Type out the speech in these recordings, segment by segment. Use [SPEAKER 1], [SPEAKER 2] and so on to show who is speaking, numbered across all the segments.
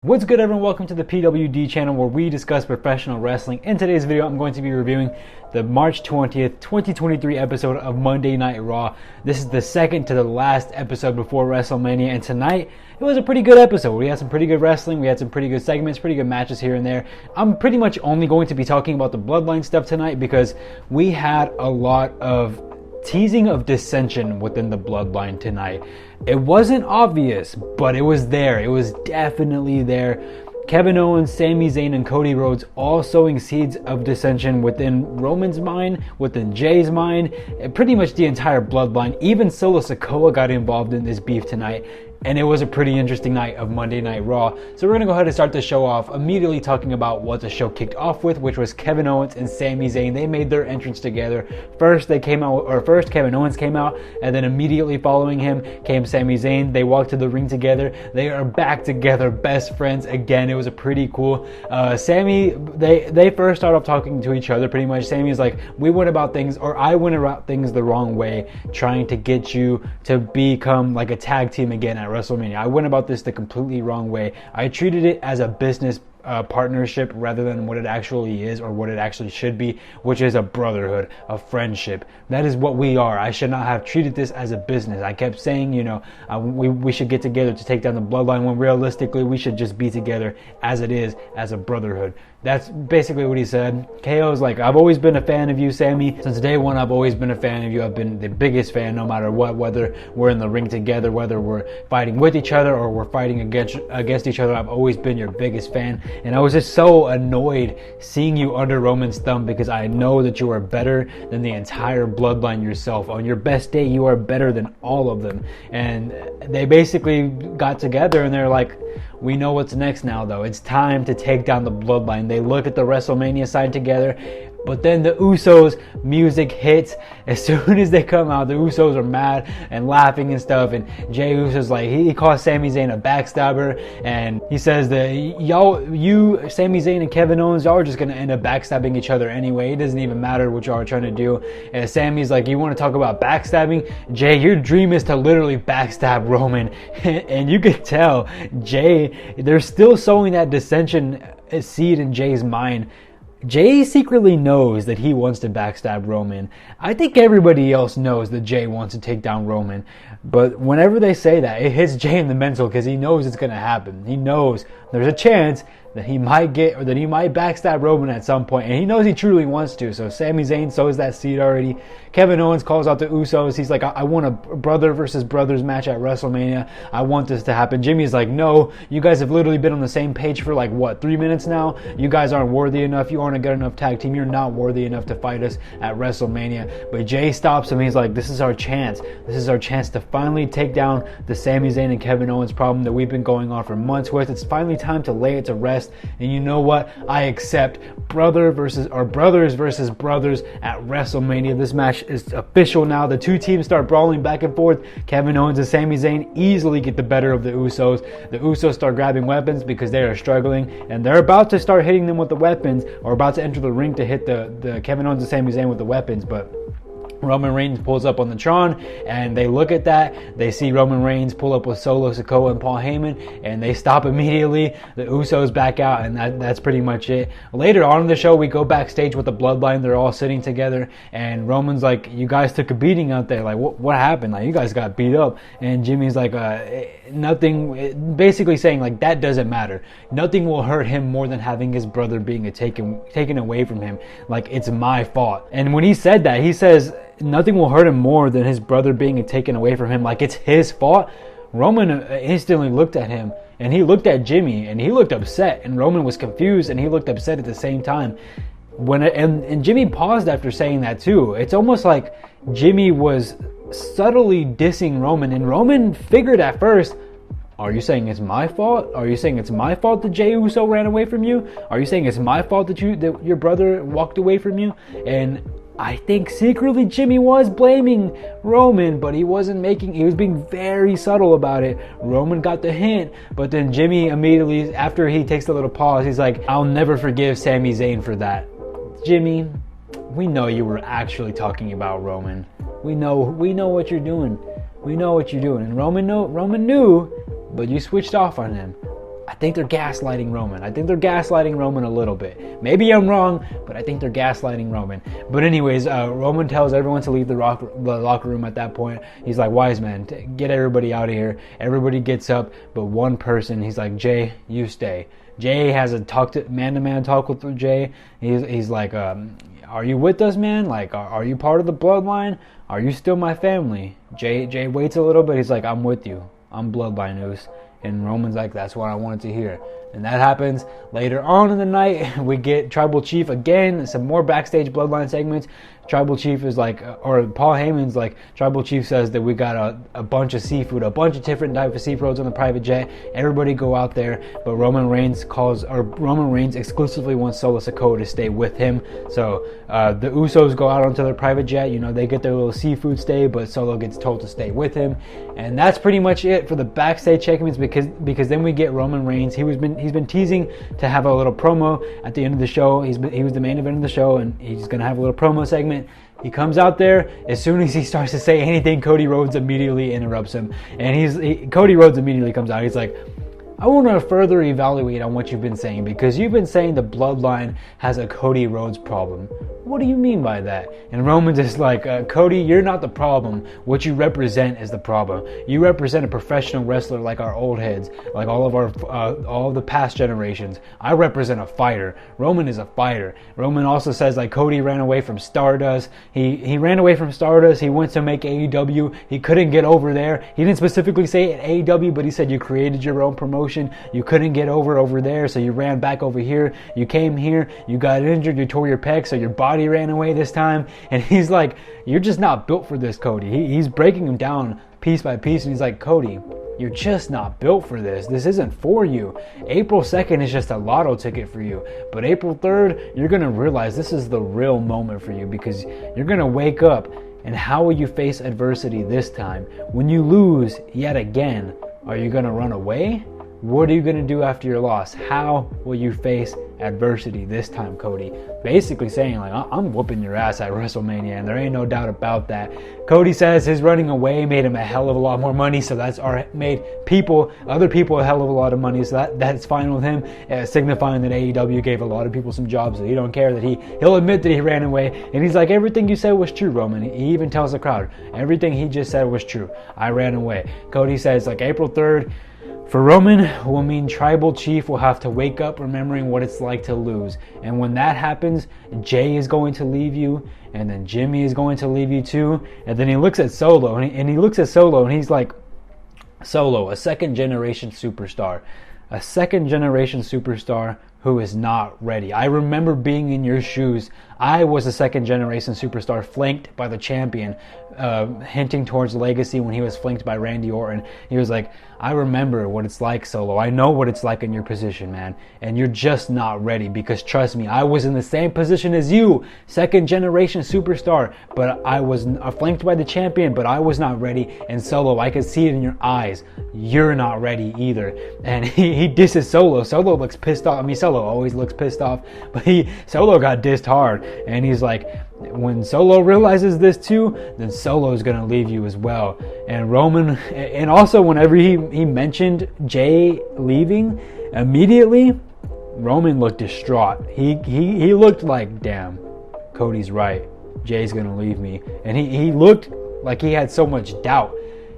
[SPEAKER 1] What's good, everyone? Welcome to the PWD channel where we discuss professional wrestling. In today's video, I'm going to be reviewing the March 20th, 2023 episode of Monday Night Raw. This is the second to the last episode before WrestleMania, and tonight, it was a pretty good episode. We had some pretty good wrestling, we had some pretty good segments, pretty good matches here and there. I'm pretty much only going to be talking about the Bloodline stuff tonight because we had a lot of teasing of dissension within the Bloodline tonight. It wasn't obvious, but it was there. It was definitely there. Kevin Owens, Sami Zayn, and Cody Rhodes all sowing seeds of dissension within Roman's mind, within Jay's mind, and pretty much the entire Bloodline. Even Solo Sikoa got involved in this beef tonight. And it was a pretty interesting night of Monday Night Raw. So we're going to go ahead and start the show off immediately talking about what the show kicked off with, which was Kevin Owens and Sami Zayn. They made their entrance together. First Kevin Owens came out, and then immediately following him came Sami Zayn. They walked to the ring together. They are back together, best friends again. It was a pretty cool. They first started off talking to each other pretty much. Sami's like, I went about things the wrong way, trying to get you to become like a tag team again at WrestleMania. I went about this the completely wrong way. I treated it as a business partnership rather than what it actually is or what it actually should be, which is a brotherhood, a friendship. That is what we are. I should not have treated this as a business. I kept saying, we should get together to take down the Bloodline, when realistically we should just be together as it is, as a brotherhood. That's basically what he said. KO's like, I've always been a fan of you, Sami. Since day one, I've always been a fan of you. I've been the biggest fan no matter what, whether we're in the ring together, whether we're fighting with each other or we're fighting against each other. I've always been your biggest fan. And I was just so annoyed seeing you under Roman's thumb because I know that you are better than the entire Bloodline yourself. On your best day, you are better than all of them. And they basically got together and they're like, we know what's next now, though. It's time to take down the Bloodline. They look at the WrestleMania sign together, but then the Usos music hits. As soon as they come out, the Usos are mad and laughing and stuff. And Jey Uso's like, he calls Sami Zayn a backstabber, and he says that Sami Zayn and Kevin Owens, y'all are just gonna end up backstabbing each other anyway. It doesn't even matter what y'all are trying to do. And Sami's like, you want to talk about backstabbing? Jey, your dream is to literally backstab Roman. And you could tell Jey, they're still sowing that dissension seed in Jey's mind. Jey secretly knows that he wants to backstab Roman. I think everybody else knows that Jey wants to take down Roman. But whenever they say that, it hits Jey in the mental because he knows it's going to happen. He knows there's a chance that he might backstab Roman at some point, and he knows he truly wants to. So Sami Zayn sows that seed already. Kevin Owens calls out the Usos. He's like, I want a brother versus brothers match at WrestleMania. I want this to happen. Jimmy's like, no, you guys have literally been on the same page for 3 minutes now. You guys aren't worthy enough. You aren't a good enough tag team. You're not worthy enough to fight us at WrestleMania. But Jey stops him. He's like, this is our chance. This is our chance to finally take down the Sami Zayn and Kevin Owens problem that we've been going on for months with. It's finally time to lay it to rest. And you know what? I accept brothers versus brothers at WrestleMania. This match is official now. The two teams start brawling back and forth. Kevin Owens and Sami Zayn easily get the better of the Usos. The Usos start grabbing weapons because they are struggling, and they're about to start hitting them with the weapons, or about to enter the ring to hit the Kevin Owens and Sami Zayn with the weapons, but Roman Reigns pulls up on the Tron, and they look at that. They see Roman Reigns pull up with Solo Sikoa and Paul Heyman, and they stop immediately. The Usos back out, and that's pretty much it. Later on in the show, we go backstage with the Bloodline. They're all sitting together, and Roman's like, you guys took a beating out there. Like, what happened? Like, you guys got beat up. And Jimmy's like, nothing, basically saying, like, that doesn't matter. Nothing will hurt him more than having his brother being taken away from him. Like, it's my fault. And when he said that, he says, nothing will hurt him more than his brother being taken away from him. Like, it's his fault. Roman instantly looked at him, and he looked at Jimmy, and he looked upset, and Roman was confused, and he looked upset at the same time. And Jimmy paused after saying that too. It's almost like Jimmy was subtly dissing Roman, and Roman figured at first, are you saying it's my fault? Are you saying it's my fault that Jey Uso ran away from you? Are you saying it's my fault that your brother walked away from you? And I think secretly Jimmy was blaming Roman, but he was being very subtle about it. Roman got the hint, but then Jimmy immediately, after he takes a little pause, he's like, I'll never forgive Sami Zayn for that. Jimmy, we know you were actually talking about Roman. We know what you're doing. We know what you're doing. And Roman knew, but you switched off on him. I think they're gaslighting Roman. I think they're gaslighting Roman a little bit. Maybe I'm wrong, but I think they're gaslighting Roman. But anyways, Roman tells everyone to leave the locker room at that point. He's like, wise man, get everybody out of here. Everybody gets up, but one person, he's like, Jay, you stay. Jay has a man-to-man talk with Jay. He's like, are you with us, man? Like, are you part of the bloodline? Are you still my family? Jay waits a little bit. He's like, I'm with you. I'm Bloodline News. And Roman's like, that's what I wanted to hear. And that happens later on in the night. We get Tribal Chief again, some more backstage Bloodline segments. Tribal Chief is like, or Paul Heyman's like, Tribal Chief says that we got a bunch of seafood, a bunch of different types of seafoods on the private jet. Everybody go out there, but Roman Reigns exclusively wants Solo Sikoa to stay with him. So the Usos go out onto their private jet. You know, they get their little seafood stay, but Solo gets told to stay with him. And that's pretty much it for the backstage segments, because then we get Roman Reigns. He's been teasing to have a little promo at the end of the show. He was the main event of the show, and he's gonna have a little promo segment. He comes out there. As soon as he starts to say anything, Cody Rhodes immediately interrupts him, and Cody Rhodes immediately comes out. He's like, I want to further evaluate on what you've been saying, because you've been saying the Bloodline has a Cody Rhodes problem. What do you mean by that? And Roman's just like, Cody, you're not the problem. What you represent is the problem. You represent a professional wrestler like our old heads, like all of the past generations. I represent a fighter. Roman is a fighter. Roman also says like Cody ran away from Stardust. He ran away from Stardust. He went to make AEW. He couldn't get over there. He didn't specifically say at AEW, but he said you created your own promotion. You couldn't get over there, so you ran back over here. You came here. You got injured. You tore your pec, so your body ran away this time. And he's like, you're just not built for this, Cody. He's breaking him down piece by piece, and he's like, Cody, you're just not built for this. This isn't for you. April 2nd is just a lotto ticket for you. But April 3rd, you're going to realize this is the real moment for you, because you're going to wake up, and how will you face adversity this time? When you lose yet again, are you going to run away? What are you going to do after your loss? How will you face adversity this time, Cody? Basically saying like, I'm whooping your ass at WrestleMania, and there ain't no doubt about that. Cody says his running away made him a hell of a lot more money, so made other people a hell of a lot of money, so that's fine with him, signifying that AEW gave a lot of people some jobs, so he don't care that he'll admit that he ran away. And he's like, everything you said was true, Roman. He even tells the crowd, everything he just said was true. I ran away. Cody says like April 3rd, for Roman, will mean Tribal Chief will have to wake up remembering what it's like to lose. And when that happens, Jay is going to leave you, and then Jimmy is going to leave you too. And then he looks at Solo, and he looks at Solo, and he's like, Solo, a second generation superstar. A second generation superstar who is not ready. I remember being in your shoes. I was a second generation superstar flanked by the champion, hinting towards legacy when he was flanked by Randy Orton. He was like, I remember what it's like, Solo. I know what it's like in your position, man. And you're just not ready, because trust me, I was in the same position as you. Second generation superstar, but I was flanked by the champion, but I was not ready. And Solo, I could see it in your eyes. You're not ready either. And he disses Solo. Solo looks pissed off. I mean, Solo always looks pissed off, but Solo got dissed hard. And he's like, when Solo realizes this too, then Solo's gonna leave you as well. And Roman, and also whenever he mentioned Jay leaving, immediately Roman looked distraught. He looked like, damn, Cody's right. Jay's gonna leave me. And he looked like he had so much doubt.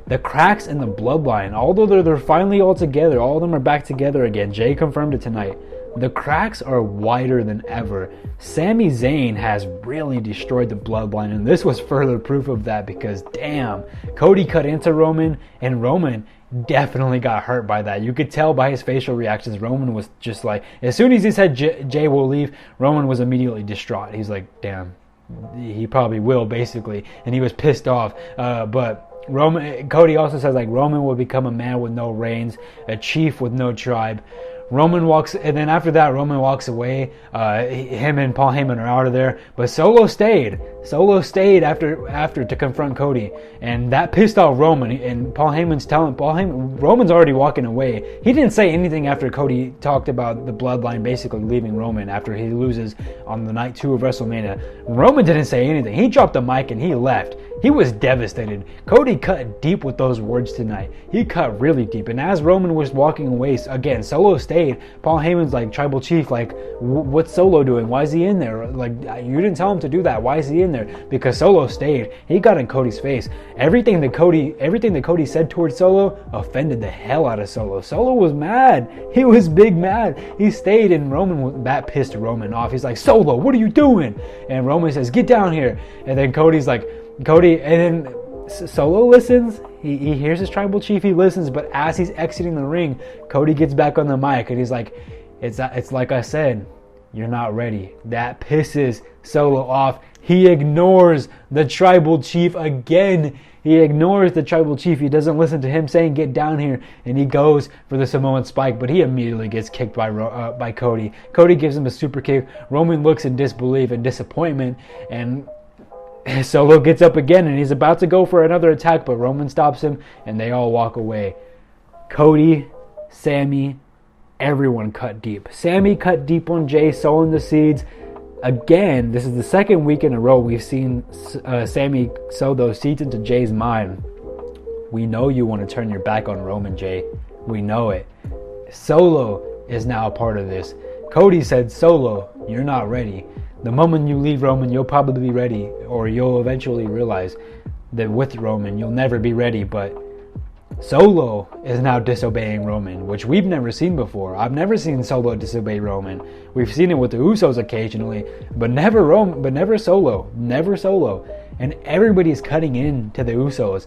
[SPEAKER 1] The cracks in the bloodline, although they're finally all together, all of them are back together again. Jay confirmed it tonight. The cracks are wider than ever. Sami Zayn has really destroyed the bloodline, and this was further proof of that, because damn, Cody cut into Roman, and Roman definitely got hurt by that. You could tell by his facial reactions. Roman was just like, as soon as he said Jay will leave, Roman was immediately distraught. He's like, damn, he probably will, basically, and he was pissed off. But Cody also says like, Roman will become a man with no reins, a chief with no tribe. Roman walks, and then after that, Roman walks away. Him and Paul Heyman are out of there, but Solo stayed. Solo stayed after to confront Cody, and that pissed off Roman. And Paul Heyman's telling Roman's already walking away. He didn't say anything after Cody talked about the Bloodline basically leaving Roman after he loses on the night 2 of WrestleMania. Roman didn't say anything. He dropped the mic and he left. He was devastated. Cody cut deep with those words tonight. He cut really deep. And as Roman was walking away, again, Solo stayed. Paul Heyman's like, Tribal Chief, like, what's Solo doing? Why is he in there? Like, you didn't tell him to do that. Why is he in there? Because Solo stayed. He got in Cody's face. Everything that Cody said towards Solo offended the hell out of Solo. Solo was mad. He was big mad. He stayed, and that pissed Roman off. He's like, Solo, what are you doing? And Roman says, get down here. And then Cody's like, and then Solo listens. He hears his Tribal Chief. He listens, but as he's exiting the ring, Cody gets back on the mic and he's like, "It's like I said, you're not ready." That pisses Solo off. He ignores the Tribal Chief again. He ignores the Tribal Chief. He doesn't listen to him saying, "Get down here," and he goes for the Samoan Spike, but he immediately gets kicked by Cody. Cody gives him a super kick. Roman looks in disbelief and disappointment, and Solo gets up again and he's about to go for another attack, but Roman stops him and they all walk away. Cody, Sami, everyone cut deep. Sami cut deep on Jay, sowing the seeds. Again, this is the second week in a row we've seen Sami sow those seeds into Jay's mind. We know you want to turn your back on Roman, Jay. We know it. Solo is now a part of this. Cody said, Solo, you're not ready. The moment you leave Roman, you'll probably be ready, or you'll eventually realize that with Roman, you'll never be ready. But Solo is now disobeying Roman, which we've never seen before. I've never seen Solo disobey Roman. We've seen it with the Usos occasionally, but never Solo. Never Solo. And everybody's cutting in to the Usos.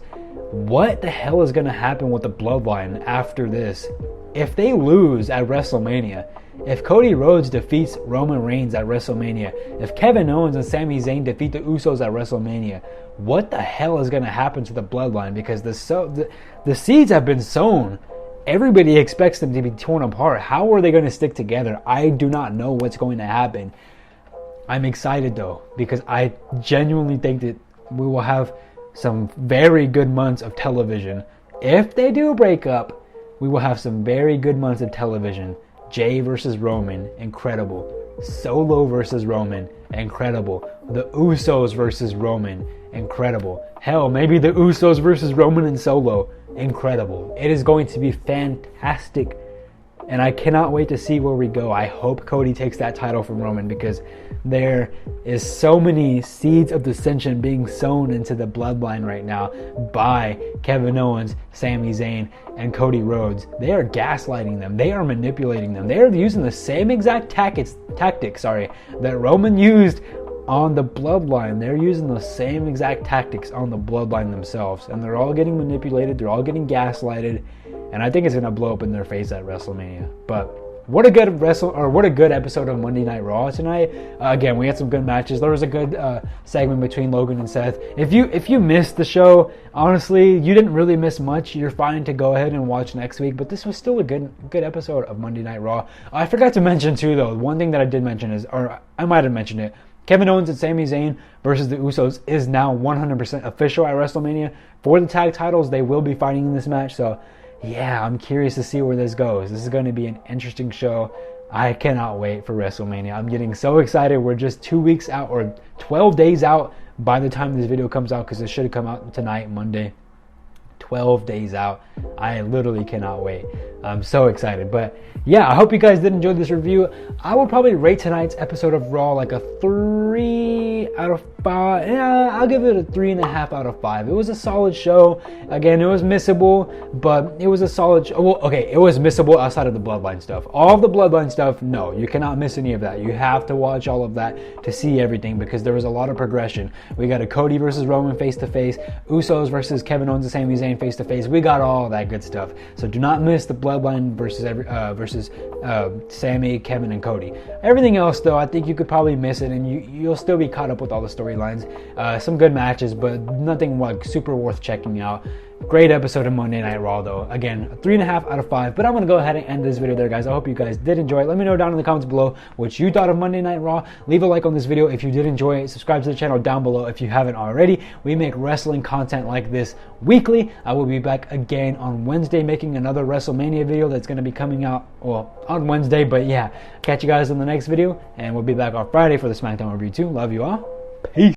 [SPEAKER 1] What the hell is going to happen with the Bloodline after this? If they lose at WrestleMania, if Cody Rhodes defeats Roman Reigns at WrestleMania, if Kevin Owens and Sami Zayn defeat the Usos at WrestleMania, what the hell is going to happen to the Bloodline? Because the seeds have been sown. Everybody expects them to be torn apart. How are they going to stick together? I do not know what's going to happen. I'm excited though, because I genuinely think that we will have some very good months of television. If they do break up, we will have some very good months of television. Jay versus Roman, incredible. Solo versus Roman, incredible. The Usos versus Roman, incredible. Hell, maybe the Usos versus Roman and Solo, incredible. It is going to be fantastic. And I cannot wait to see where we go. I hope Cody takes that title from Roman, because there is so many seeds of dissension being sown into the Bloodline right now by Kevin Owens, Sami Zayn, and Cody Rhodes. They are gaslighting them. They are manipulating them. They are using the same exact tactics that Roman used on the Bloodline. They're using the same exact tactics on the Bloodline themselves. And they're all getting manipulated. They're all getting gaslighted. And I think it's gonna blow up in their face at WrestleMania. But what a good episode of Monday Night Raw tonight. Again, we had some good matches. There was a good segment between Logan and Seth. If you missed the show, honestly, you didn't really miss much. You're fine to go ahead and watch next week. But this was still a good episode of Monday Night Raw. I forgot to mention too, though. One thing that I did mention is, or I might have mentioned it, Kevin Owens and Sami Zayn versus the Usos is now 100% official at WrestleMania. For the tag titles, they will be fighting in this match. So yeah, I'm curious to see where this goes. This is going to be an interesting show. I cannot wait for WrestleMania. I'm getting so excited. We're just 2 weeks out, or 12 days out by the time this video comes out, because it should come out tonight, Monday. 12 days out. I literally cannot wait. I'm so excited. But yeah, I hope you guys did enjoy this review. I will probably rate tonight's episode of Raw like a 3 out of 5. Yeah, I'll give it a 3.5 out of 5. It was a solid show. Again, it was missable, but it was a solid show. Well, okay, it was missable outside of the Bloodline stuff. All of the Bloodline stuff, no, you cannot miss any of that. You have to watch all of that to see everything, because there was a lot of progression. We got a Cody versus Roman face-to-face, Usos versus Kevin Owens and Sami Zayn face-to-face. We got all that good stuff. So do not miss the Bloodline versus Sami, Kevin, and Cody. Everything else, though, I think you could probably miss it, and you'll still be caught up with all the storylines. Some good matches, but nothing like super worth checking out. Great episode of Monday Night Raw though. Again, a 3.5 out of 5. But I'm going to go ahead and end this video there, guys. I hope you guys did enjoy it. Let me know down in the comments below what you thought of Monday Night Raw. Leave a like on this video if you did enjoy it. Subscribe to the channel down below if you haven't already. We make wrestling content like this weekly. I will be back again on Wednesday making another WrestleMania video that's going to be coming out, well, on Wednesday. But yeah, catch you guys in the next video. And we'll be back on Friday for the SmackDown review too. Love you all. Peace.